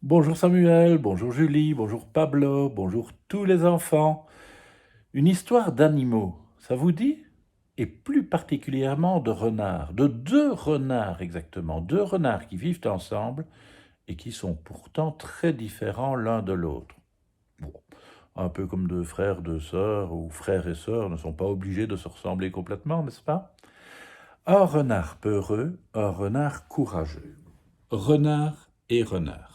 Bonjour Samuel, bonjour Julie, bonjour Pablo, bonjour tous les enfants. Une histoire d'animaux, ça vous dit? Et plus particulièrement de renards, de deux renards exactement, deux renards qui vivent ensemble et qui sont pourtant très différents l'un de l'autre. Bon, un peu comme deux frères, deux sœurs, ou frères et sœurs ne sont pas obligés de se ressembler complètement, n'est-ce pas? Un renard peureux, un renard courageux. Renard et renard.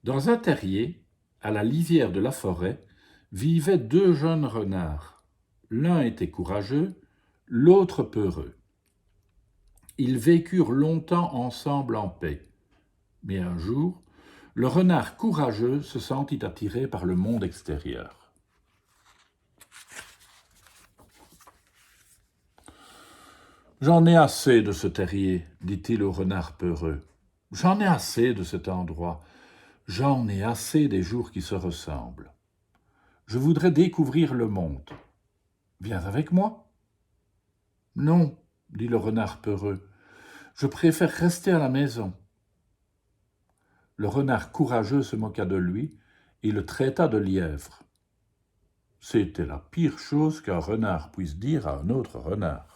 Dans un terrier, à la lisière de la forêt, vivaient deux jeunes renards. L'un était courageux, l'autre peureux. Ils vécurent longtemps ensemble en paix. Mais un jour, le renard courageux se sentit attiré par le monde extérieur. J'en ai assez de ce terrier, dit-il au renard peureux. J'en ai assez de cet endroit. J'en ai assez des jours qui se ressemblent. Je voudrais découvrir le monde. Viens avec moi. Non, dit le renard peureux, je préfère rester à la maison. Le renard courageux se moqua de lui et le traita de lièvre. C'était la pire chose qu'un renard puisse dire à un autre renard.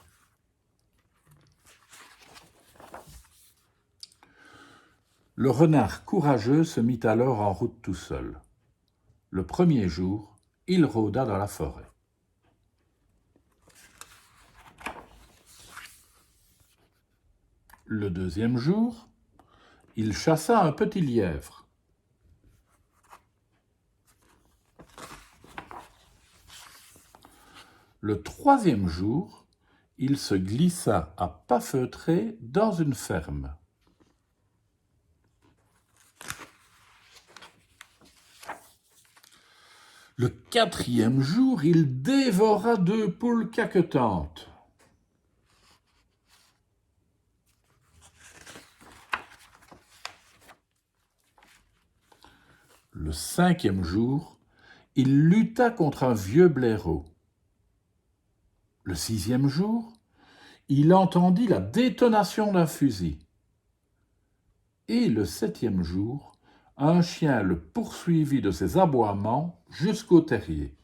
Le renard courageux se mit alors en route tout seul. Le premier jour, il rôda dans la forêt. Le deuxième jour, il chassa un petit lièvre. Le troisième jour, il se glissa à pas feutrés dans une ferme. Le quatrième jour, il dévora deux poules caquetantes. Le cinquième jour, il lutta contre un vieux blaireau. Le sixième jour, il entendit la détonation d'un fusil. Et le septième jour, un chien le poursuivit de ses aboiements jusqu'au terrier.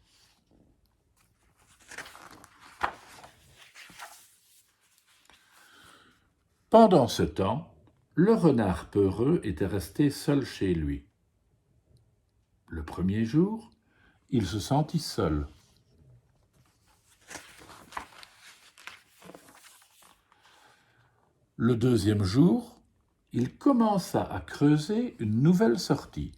Pendant ce temps, le renard peureux était resté seul chez lui. Le premier jour, il se sentit seul. Le deuxième jour, il commença à creuser une nouvelle sortie.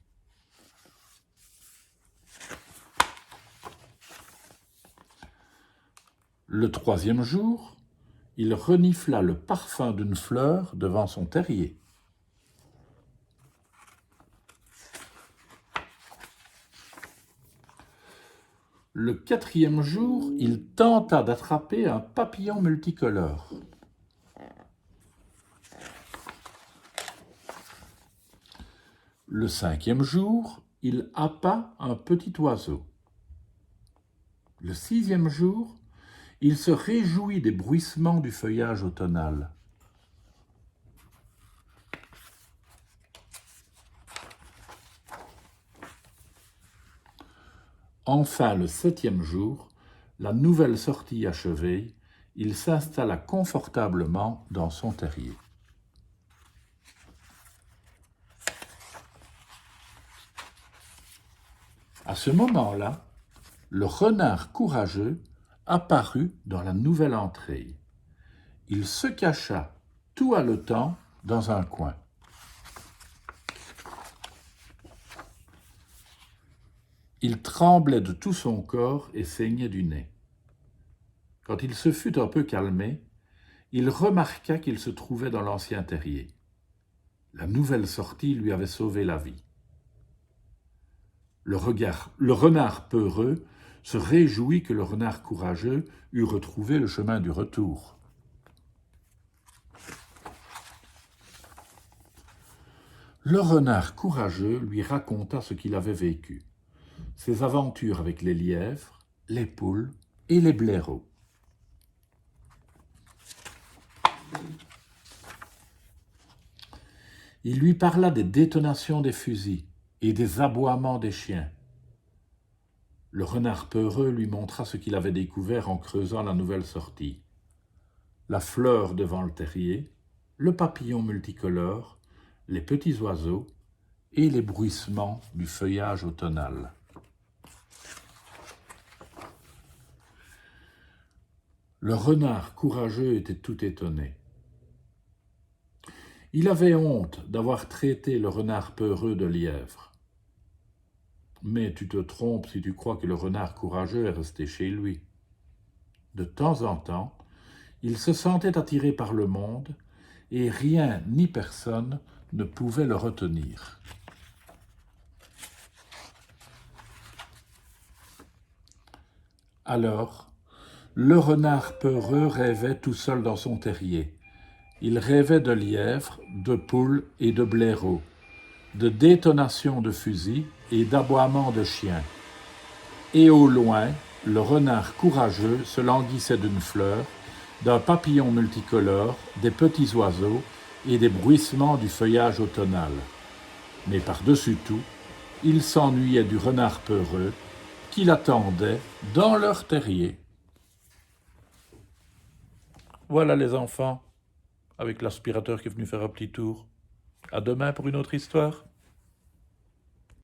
Le troisième jour, il renifla le parfum d'une fleur devant son terrier. Le quatrième jour, il tenta d'attraper un papillon multicolore. Le cinquième jour, il happa un petit oiseau. Le sixième jour, il se réjouit des bruissements du feuillage automnal. Enfin, le septième jour, la nouvelle sortie achevée, il s'installa confortablement dans son terrier. À ce moment-là, le renard courageux apparut dans la nouvelle entrée. Il se cacha, tout haletant, dans un coin. Il tremblait de tout son corps et saignait du nez. Quand il se fut un peu calmé, il remarqua qu'il se trouvait dans l'ancien terrier. La nouvelle sortie lui avait sauvé la vie. Le renard peureux se réjouit que le renard courageux eût retrouvé le chemin du retour. Le renard courageux lui raconta ce qu'il avait vécu, ses aventures avec les lièvres, les poules et les blaireaux. Il lui parla des détonations des fusils et des aboiements des chiens. Le renard peureux lui montra ce qu'il avait découvert en creusant la nouvelle sortie. La fleur devant le terrier, le papillon multicolore, les petits oiseaux et les bruissements du feuillage automnal. Le renard courageux était tout étonné. Il avait honte d'avoir traité le renard peureux de lièvre. Mais tu te trompes si tu crois que le renard courageux est resté chez lui. De temps en temps, il se sentait attiré par le monde et rien ni personne ne pouvait le retenir. Alors, le renard peureux rêvait tout seul dans son terrier. Il rêvait de lièvres, de poules et de blaireaux, de détonations de fusils et d'aboiements de chiens. Et au loin, le renard courageux se languissait d'une fleur, d'un papillon multicolore, des petits oiseaux et des bruissements du feuillage automnal. Mais par-dessus tout, il s'ennuyait du renard peureux qui l'attendait dans leur terrier. Voilà les enfants, avec l'aspirateur qui est venu faire un petit tour. À demain pour une autre histoire.